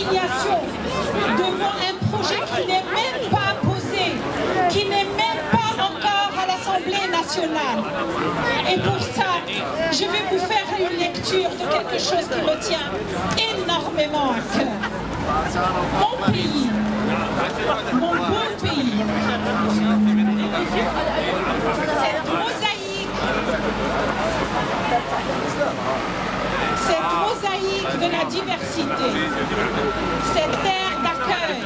indignation devant un projet qui n'est même pas posé, qui n'est même pas encore à l'Assemblée nationale. Et pour ça, je vais vous faire une lecture de quelque chose qui me tient énormément à cœur. Mon pays, mon beau pays, cette mosaïque de la diversité, cette terre d'accueil,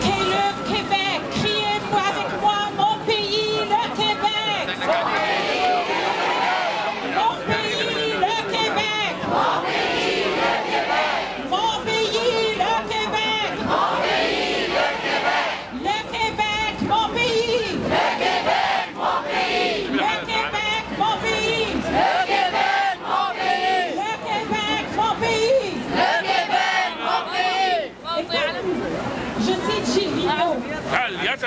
qu'est le Québec. Criez-vous avec moi, mon pays, le Québec. Mon pays, le Québec. Mon pays, le Québec. Mon pays, le Québec. Mon pays, le Québec. Le Québec, mon pays. Le Québec, mon pays. Le Québec, mon pays. Le Québec, mon pays. Le Québec, mon pays. Le Québec, mon pays. Je cite Gilles Vigneault,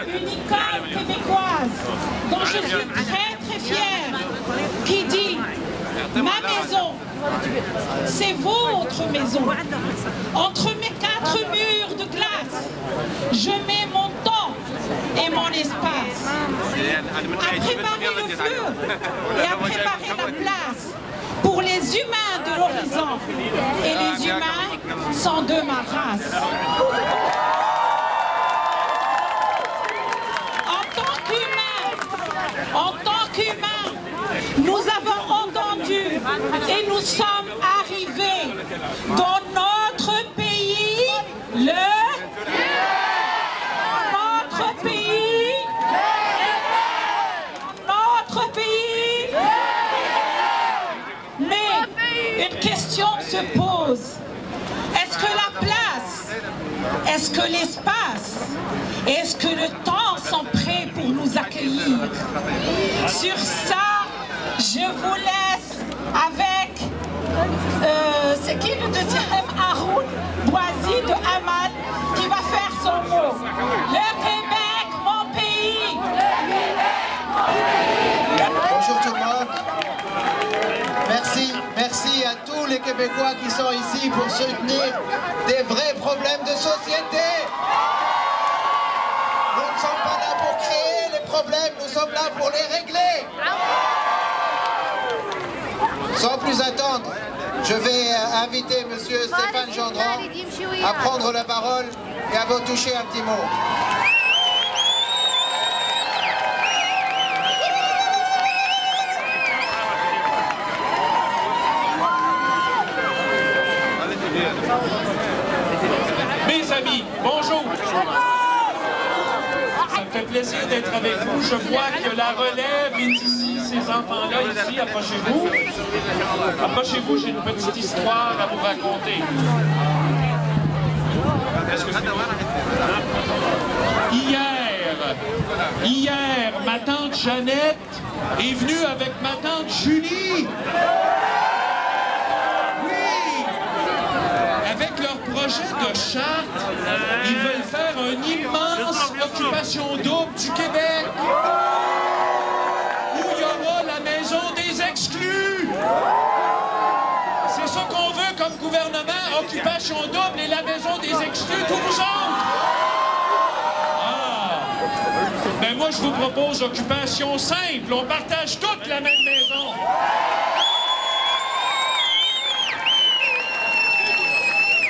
une icône québécoise dont je suis très fière, qui dit « Ma maison, c'est votre maison. Entre mes 4 murs de glace, je mets mon temps et mon espace. À préparer le feu et à préparer la place pour les humains de l'horizon. Et les humains sont de ma race. » En tant qu'humains, nous avons entendu et nous sommes arrivés dans notre pays, notre pays, mais une question se pose. Est-ce que la place, est-ce que l'espace, est-ce que le temps sont prêts pour nous accueillir? Sur ça, je vous laisse avec, c'est qui le deuxième? Haroun Boisy de Hamad qui va faire son mot. Le Québec, mon pays. Le Québec, mon pays. Bonjour tout le monde. Merci à tous les Québécois qui sont ici pour soutenir des vrais problèmes de société. Nous ne sommes pas là pour créer les problèmes, nous sommes là pour les régler. Sans plus attendre, je vais inviter M. Stéphane Gendron à prendre la parole et à vous toucher un petit mot. Mes amis, bonjour. Ça me fait plaisir d'être avec vous. Je vois que la relève est ici, ces enfants-là ici. Approchez-vous. Approchez-vous, j'ai une petite histoire à vous raconter. Hier, ma tante Jeannette est venue avec ma tante Julie. Avec leur projet de charte, ils veulent faire une immense occupation double du Québec où il y aura la maison des exclus. C'est ça qu'on veut comme gouvernement, occupation double et la maison des exclus, tous vous autres. Ah! Ben moi, je vous propose occupation simple. On partage toute la même maison.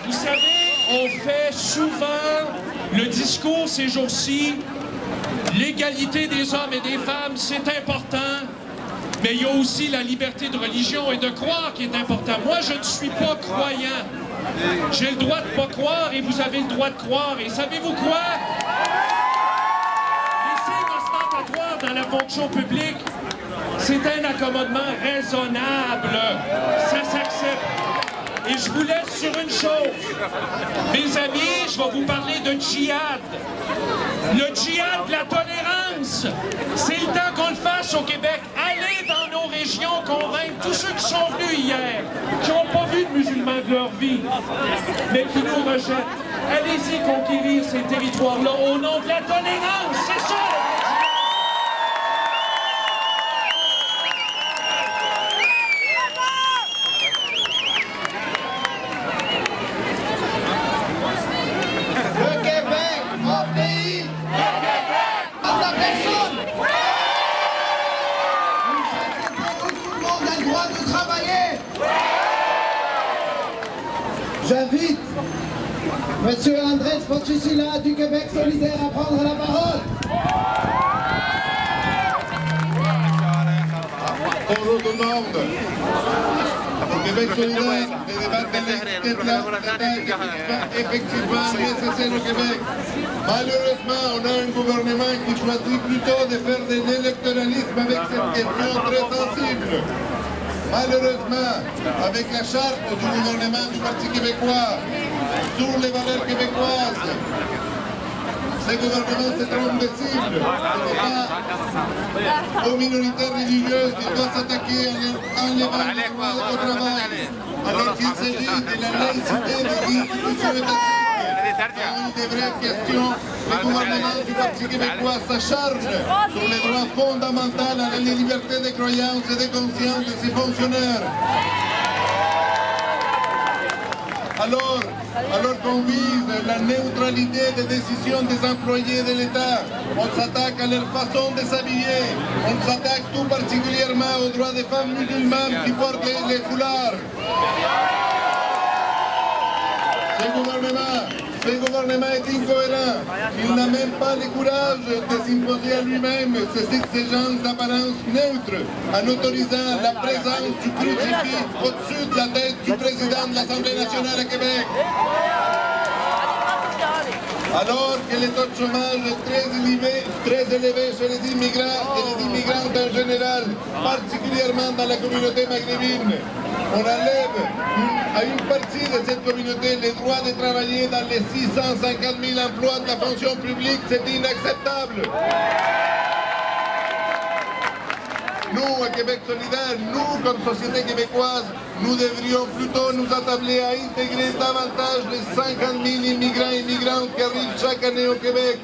Vous savez, on fait souvent le discours ces jours-ci, l'égalité des hommes et des femmes, c'est important, mais il y a aussi la liberté de religion et de croire qui est important. Moi, je ne suis pas croyant. J'ai le droit de ne pas croire et vous avez le droit de croire. Et savez-vous quoi? Les signes ostentatoires dans la fonction publique, c'est un accommodement raisonnable. Ça s'accepte. Et je vous laisse sur une chose. Mes amis, je vais vous parler de djihad. Le djihad de la tolérance. C'est le temps qu'on le fasse au Québec. Allez dans nos régions convaincre tous ceux qui sont venus hier, qui n'ont pas vu de musulmans de leur vie, mais qui nous rejettent. Allez-y conquérir ces territoires-là au nom de la tolérance. C'est ça! J'invite Monsieur Andrés Pochicila du Québec solidaire à prendre la parole. Bonjour tout le monde. Au Québec solidaire, les débats effectivement nécessaires au Québec. Malheureusement, on a un gouvernement qui choisit plutôt de faire de l'électoralisme avec cette question très sensible. Malheureusement, avec la charte du gouvernement du Parti québécois sur les valeurs québécoises, ce gouvernement se trompe de cible. Ce n'est pas aux minorités religieuses qu'il doit s'attaquer en enlevant le droit au travail, alors qu'il s'agit de la laïcité des institutions étatiques. Dans une des vraies questions, le gouvernement du Parti québécois s'acharne sur les droits fondamentaux à la liberté de croyance et de conscience de ses fonctionnaires. Alors qu'on vise la neutralité des décisions des employés de l'État, on s'attaque à leur façon de s'habiller, on s'attaque tout particulièrement aux droits des femmes musulmanes qui portent les foulards. Ce gouvernement est incohérent. Il n'a même pas le courage de s'imposer à lui-même ces exigences d'apparence neutre en autorisant la présence du crucifix au-dessus de la tête du président de l'Assemblée nationale à Québec. Alors que le taux de chômage est très élevé chez les immigrants et les immigrantes en général, particulièrement dans la communauté maghrébine, on enlève à une partie de cette communauté les droits de travailler dans les 650 000 emplois de la fonction publique, c'est inacceptable. Nous, à Québec solidaire, nous, comme société québécoise, nous devrions plutôt nous attabler à intégrer davantage les 50 000 immigrants et immigrantes qui arrivent chaque année au Québec,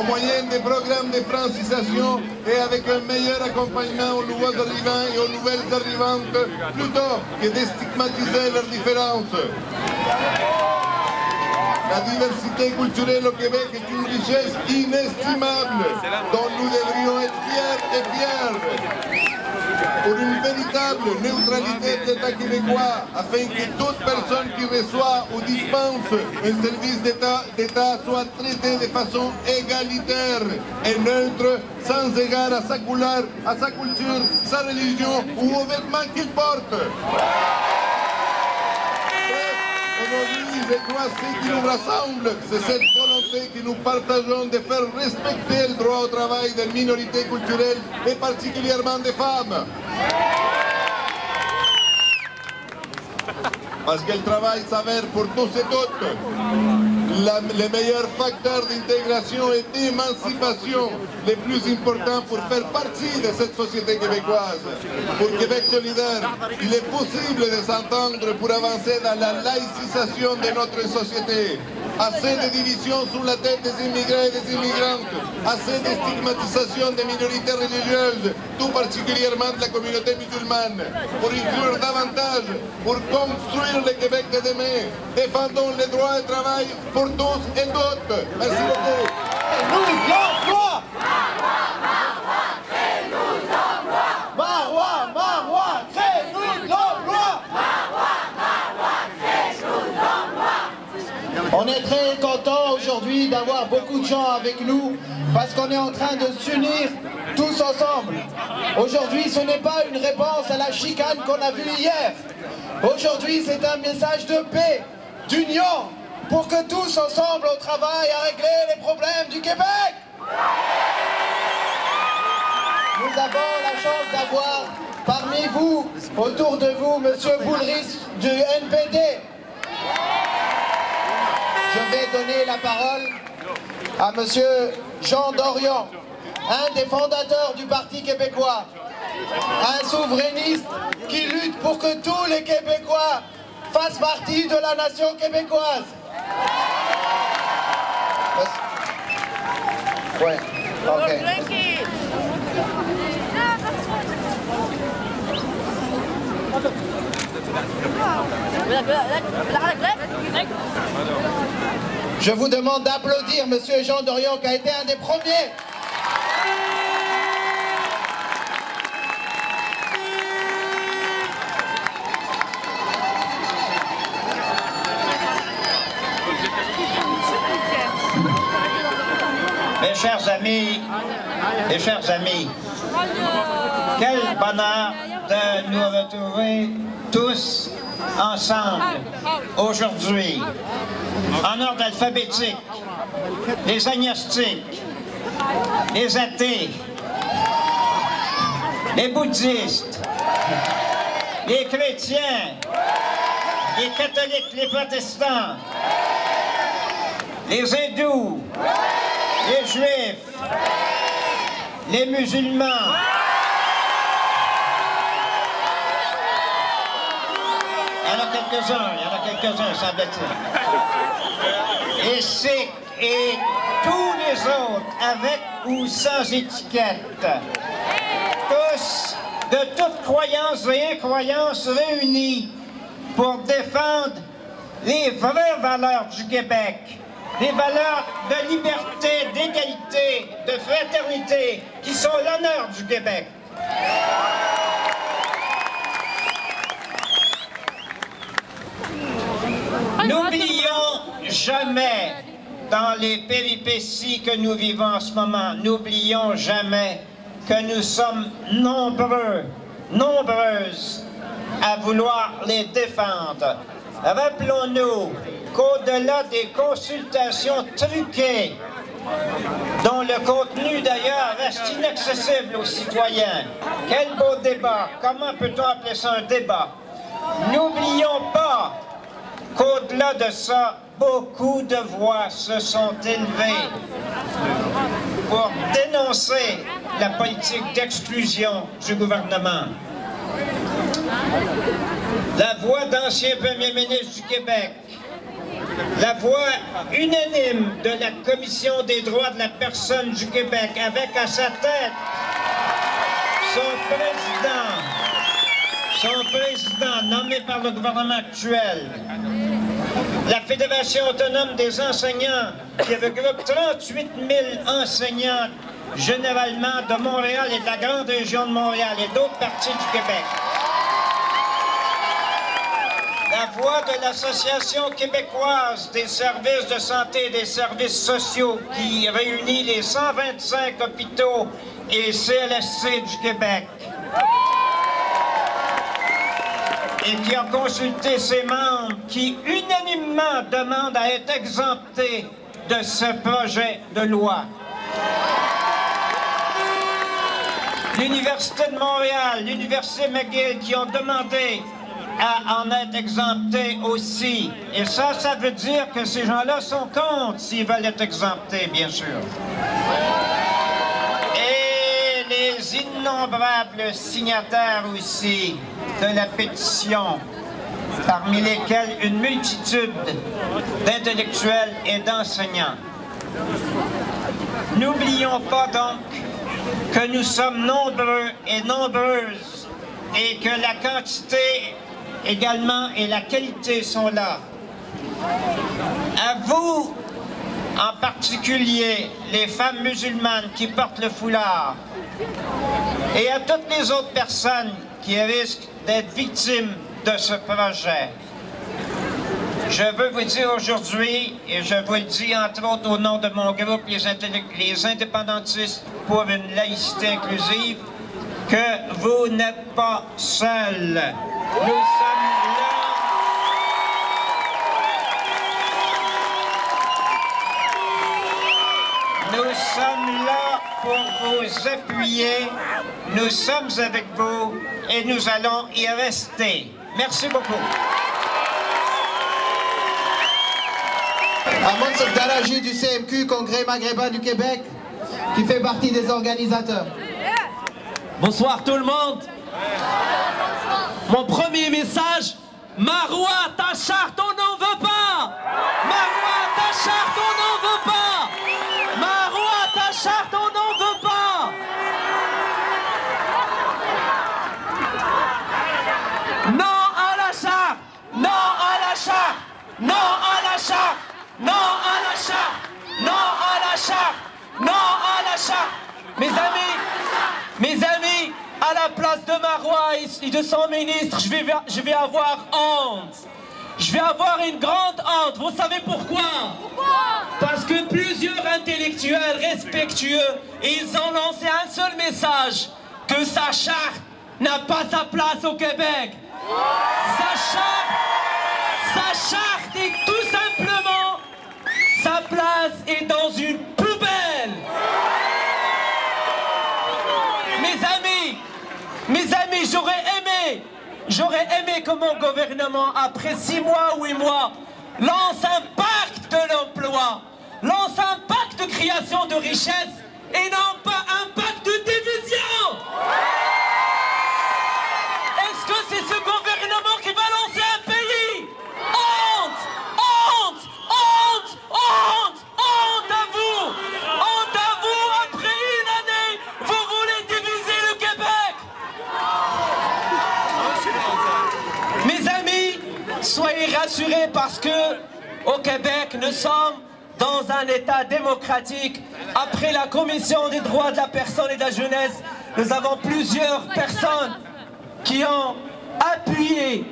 au moyen des programmes de francisation et avec un meilleur accompagnement aux nouveaux arrivants et aux nouvelles arrivantes, plutôt que de stigmatiser leurs différences. La diversité culturelle au Québec est une richesse inestimable dont nous devrions être fiers et fiers. Pour une véritable neutralité de l'État québécois, afin que toute personne qui reçoit ou dispense un service d'État soit traitée de façon égalitaire et neutre, sans égard à sa couleur, à sa culture, sa religion ou aux vêtements qu'il porte. Aujourd'hui, je crois que ce qui nous rassemble, c'est cette volonté que nous partageons de faire respecter le droit au travail des minorités culturelles et particulièrement des femmes. Parce que le travail s'avère pour tous et toutes les meilleurs facteurs d'intégration et d'émancipation les plus importants pour faire partie de cette société québécoise. Pour Québec solidaire, il est possible de s'entendre pour avancer dans la laïcisation de notre société. Assez de divisions sous la tête des immigrés et des immigrantes, assez de stigmatisation des minorités religieuses, tout particulièrement de la communauté musulmane, pour inclure davantage, pour construire le Québec de demain. Défendons les droits de travail pour tous et toutes. Merci beaucoup. On est très content aujourd'hui d'avoir beaucoup de gens avec nous parce qu'on est en train de s'unir tous ensemble. Aujourd'hui, ce n'est pas une réponse à la chicane qu'on a vue hier. Aujourd'hui, c'est un message de paix, d'union, pour que tous ensemble on travaille à régler les problèmes du Québec. Nous avons la chance d'avoir parmi vous, autour de vous, M. Boulris du NPD. Je vais donner la parole à M. Jean Dorion, un des fondateurs du Parti québécois, un souverainiste qui lutte pour que tous les Québécois fassent partie de la nation québécoise. Ouais, ok. Je vous demande d'applaudir M. Jean Dorion qui a été un des premiers. Mes chers amis, quel bonheur de nous retrouver tous ensemble aujourd'hui, en ordre alphabétique, les agnostiques, les athées, les bouddhistes, les chrétiens, les catholiques, les protestants, les hindous, les juifs, les musulmans, il y en a quelques-uns, semble-t-il. Les Sikhs et tous les autres, avec ou sans étiquette, tous de toutes croyances et incroyances réunis pour défendre les vraies valeurs du Québec, des valeurs de liberté, d'égalité, de fraternité, qui sont l'honneur du Québec. N'oublions jamais, dans les péripéties que nous vivons en ce moment, n'oublions jamais que nous sommes nombreuses à vouloir les défendre. Rappelons-nous qu'au-delà des consultations truquées, dont le contenu d'ailleurs reste inaccessible aux citoyens, quel beau débat! Comment peut-on appeler ça un débat? N'oublions pas qu'au-delà de ça, beaucoup de voix se sont élevées pour dénoncer la politique d'exclusion du gouvernement. La voix d'ancien premier ministre du Québec, la voix unanime de la Commission des droits de la personne du Québec, avec à sa tête son président nommé par le gouvernement actuel, la Fédération autonome des enseignants, qui regroupe 38 000 enseignants, généralement de Montréal et de la grande région de Montréal et d'autres parties du Québec. La voix de l'Association québécoise des services de santé et des services sociaux, qui réunit les 125 hôpitaux et CLSC du Québec, et qui a consulté ses membres qui unanimement demandent à être exemptés de ce projet de loi. L'Université de Montréal, l'Université McGill qui ont demandé à en être exemptés aussi. Et ça veut dire que ces gens-là sont contre s'ils veulent être exemptés, bien sûr. Et les innombrables signataires aussi de la pétition, parmi lesquels une multitude d'intellectuels et d'enseignants. N'oublions pas donc que nous sommes nombreux et nombreuses et que la quantité également et la qualité sont là. À vous, en particulier, les femmes musulmanes qui portent le foulard, et à toutes les autres personnes qui risquent d'être victimes de ce projet. Je veux vous dire aujourd'hui, et je vous le dis entre autres au nom de mon groupe, les indépendantistes pour une laïcité inclusive, que vous n'êtes pas seuls. Nous sommes là. Nous sommes là pour vous appuyer. Nous sommes avec vous et nous allons y rester. Merci beaucoup. Ahmad Daraji du CMQ, Congrès maghrébin du Québec, qui fait partie des organisateurs. Bonsoir tout le monde. Mon premier message, Marois, ta charte, on n'en veut pas. Marois, ta charte, on n'en veut pas. Marois, ta charte, on n'en veut pas. Non à la charte, non à la charte, non à la charte, non à la charte, non à la charte, non à la charte. Mes amis, à la place de Marois et de son ministre, je vais avoir honte. je vais avoir une grande honte. Vous savez pourquoi? Parce que plusieurs intellectuels respectueux, ils ont lancé un seul message, que sa charte n'a pas sa place au Québec. Sa charte est tout simplement, sa place est dans une poubelle. Mes amis, j'aurais aimé que mon gouvernement, après 6 mois ou 8 mois, lance un pacte de l'emploi, lance un pacte de création de richesse et non pas un pacte de division. Est-ce que c'est ce gouvernement qui va lancer un pays? Honte! Honte! Honte! Honte! Honte à vous! Honte à vous! Après une année, vous voulez diviser le Québec! Mes amis, soyez rassurés parce que au Québec, nous sommes dans un État démocratique. Après la Commission des droits de la personne et de la jeunesse, nous avons plusieurs personnes qui ont appuyé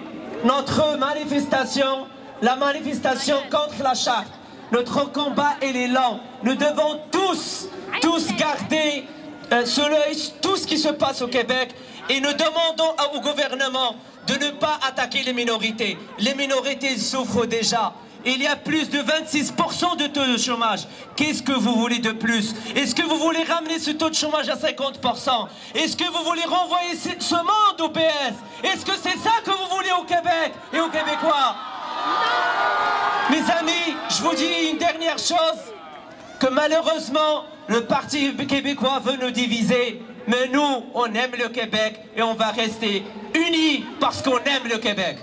notre manifestation, la manifestation contre la charte. Notre combat, il est lent. Nous devons tous garder sous l'œil tout ce qui se passe au Québec et nous demandons au gouvernement de ne pas attaquer les minorités. Les minorités souffrent déjà. Il y a plus de 26% de taux de chômage. Qu'est-ce que vous voulez de plus? Est-ce que vous voulez ramener ce taux de chômage à 50%? Est-ce que vous voulez renvoyer ce monde au PS? Est-ce que c'est ça que vous voulez au Québec et aux Québécois? Mes amis, je vous dis une dernière chose, que malheureusement, le Parti québécois veut nous diviser. Mais nous, on aime le Québec et on va rester unis parce qu'on aime le Québec.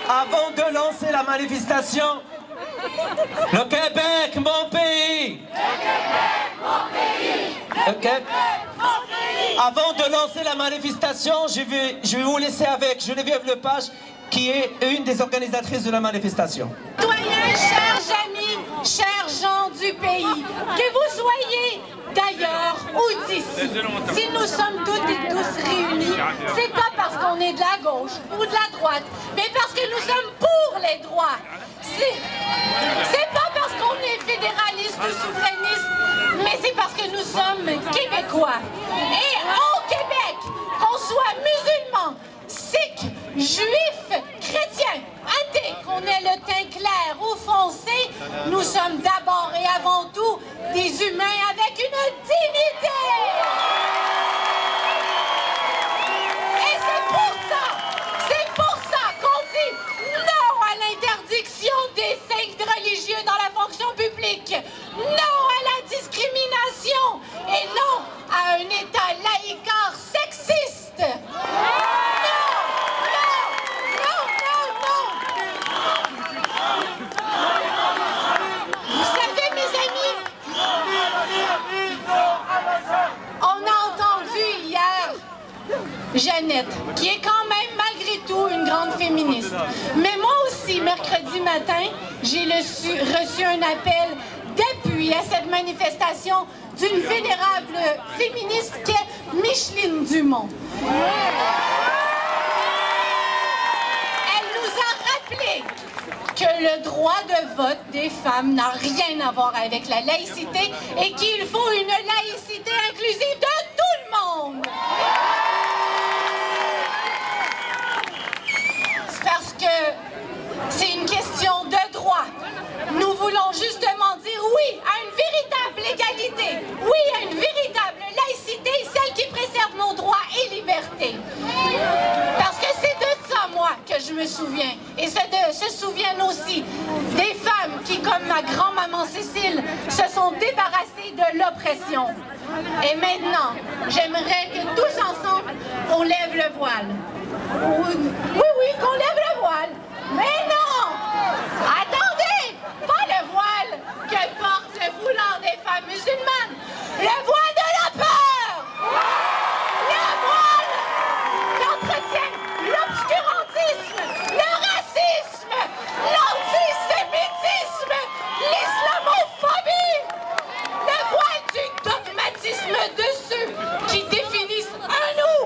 Avant de lancer la manifestation, le Québec, mon pays! Le Québec, mon pays! Avant de lancer la manifestation, je vais vous laisser avec Geneviève Lepage, qui est une des organisatrices de la manifestation. Citoyens, chers amis, chers gens du pays, que vous soyez d'ailleurs ou d'ici, si nous sommes toutes et tous réunis, c'est pas parce qu'on est de la gauche ou de la droite, mais parce que nous sommes pour les droits. C'est pas parce qu'on est fédéraliste ou souverainiste, mais c'est parce que nous sommes québécois. Et au Québec, qu'on soit musulmans, sikhs, juifs, chrétiens, athées, qu'on ait le teint clair ou foncé, nous sommes d'abord et avant tout des humains avec une dignité. Et c'est pour ça qu'on dit non à l'interdiction des signes religieux dans la fonction publique, non à la discrimination et non à un État laïcard sexiste. Vous savez, mes amis, on a entendu hier Jeannette, qui est quand même malgré tout une grande féministe. Mais moi aussi, mercredi matin, j'ai reçu un appel d'appui à cette manifestation d'une vénérable féministe qui est Micheline Dumont. Elle nous a rappelé que le droit de vote des femmes n'a rien à voir avec la laïcité et qu'il faut une laïcité inclusive de tout le monde. C'est parce que c'est une question de droit. Nous voulons justement dire oui à une véritable égalité, oui à une véritable laïcité, celle qui préserve nos droits et libertés. Parce que c'est de ça, moi, que je me souviens. Et se souviennent aussi des femmes qui, comme ma grand-maman Cécile, se sont débarrassées de l'oppression. Et maintenant, j'aimerais que tous ensemble, on lève le voile. Oui, qu'on lève le voile. Mais non! Attendez! Pas le voile que porte le foulard des femmes musulmanes. Le voile de la peur! Le voile qu'entretient l'obscurantisme, le racisme, l'antisémitisme, l'islamophobie. Le voile du dogmatisme de ceux qui définissent un nous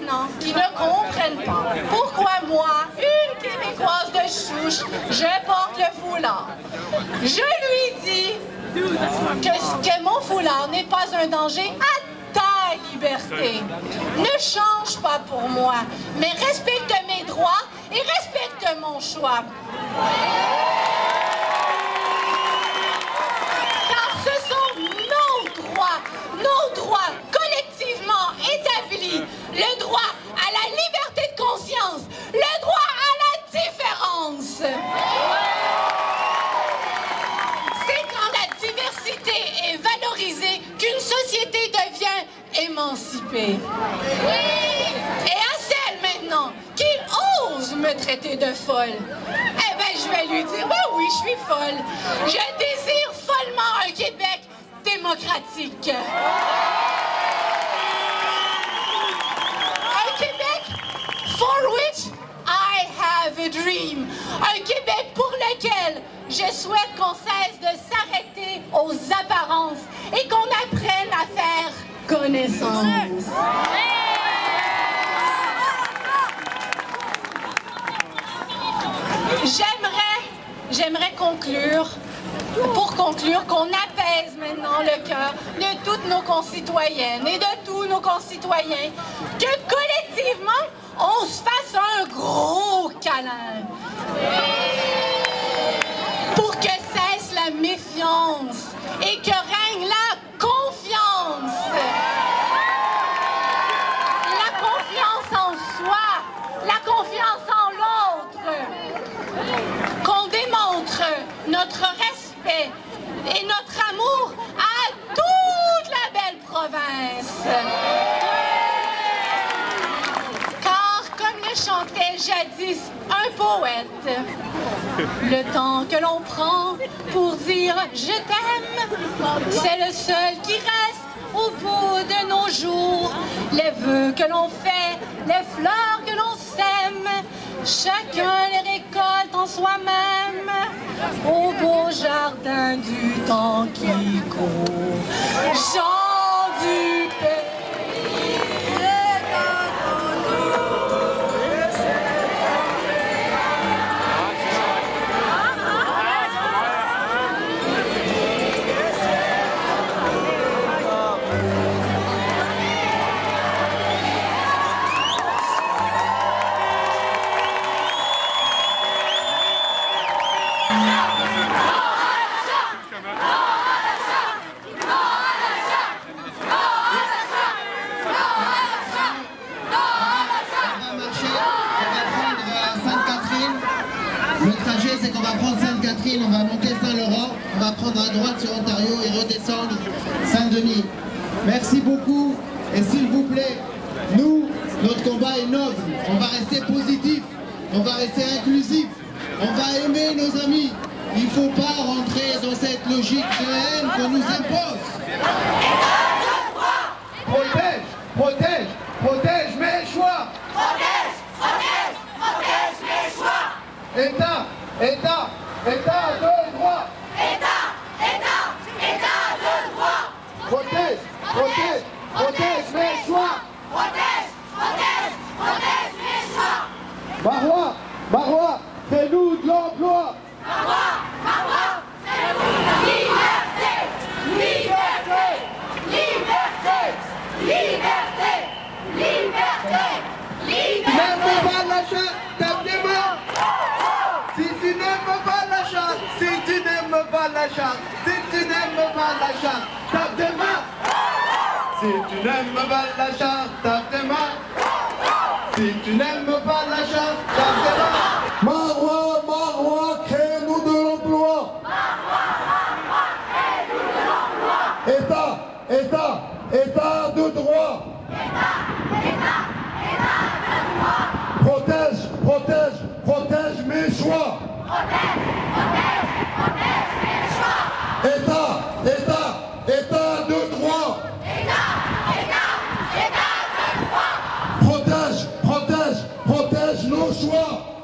maintenant qui ne comprennent pas pourquoi moi, une Québécoise de souche, je porte le foulard. Je lui dis que mon foulard n'est pas un danger à ta liberté. Ne change pas pour moi, mais respecte mes droits et respecte mon choix. Car ce sont nos droits collectivement établis, le droit à la liberté de conscience, le droit à la différence. C'est quand la diversité est valorisée qu'une société devient émancipée. Et à celle maintenant qui ose me traiter de folle, eh bien, je vais lui dire, ben oui, je suis folle. Je désire follement un Québec démocratique. Un Québec for which I have a dream. Un Québec pour lequel je souhaite qu'on cesse de s'arrêter aux apparences et qu'on apprenne à faire connaissance. J'aimerais conclure, pour conclure, qu'on apaise maintenant le cœur de toutes nos concitoyennes et de tous nos concitoyens, que collectivement, on se fasse un gros câlin. Pour que cesse la méfiance et que règne la confiance. La confiance en soi, la confiance en l'autre. Qu'on démontre notre respect et notre amour à toute la belle province. Car, comme le chantait jadis un poète, le temps que l'on prend pour dire « je t'aime », c'est le seul qui reste au bout de nos jours. Les vœux que l'on fait, les fleurs que l'on sème, chacun les récolte en soi-même au beau jardin du temps qui court. Chant du pays. On va monter Saint-Laurent, on va prendre à droite sur Ontario et redescendre Saint-Denis. Merci beaucoup et s'il vous plaît, nous, notre combat est noble, on va rester positif, on va rester inclusif, on va aimer nos amis. Il ne faut pas rentrer dans cette logique de haine qu'on nous impose. Protège, protège, protège mes choix. Protège, protège, protège mes choix. État, État, État de droit. État, État, État de droit. Protège, protège, protège mes choix. Protège, protège, protège mes choix. Marois, Marois, fais-nous de l'emploi. Marois, fais-nous de la liberté. Liberté, liberté, liberté, liberté, liberté. N'aime pas la chatte, tape des mains. Si tu n'aimes pas la chatte, si tu n'aimes pas la chatte, si tu n'aimes pas la chatte, tape des mains. Si tu n'aimes pas la chatte, tape des mains. Si tu n'aimes pas la chatte, tape des mains. Marois, Marois, crée-nous de l'emploi. Marois, crée-nous de l'emploi. État, État, État de droit. État de droit. Protège, protège, protège mes choix. Protège, protège, protège mes choix. État, État, État de droit. État de droit. Protège, protège, protège nos choix.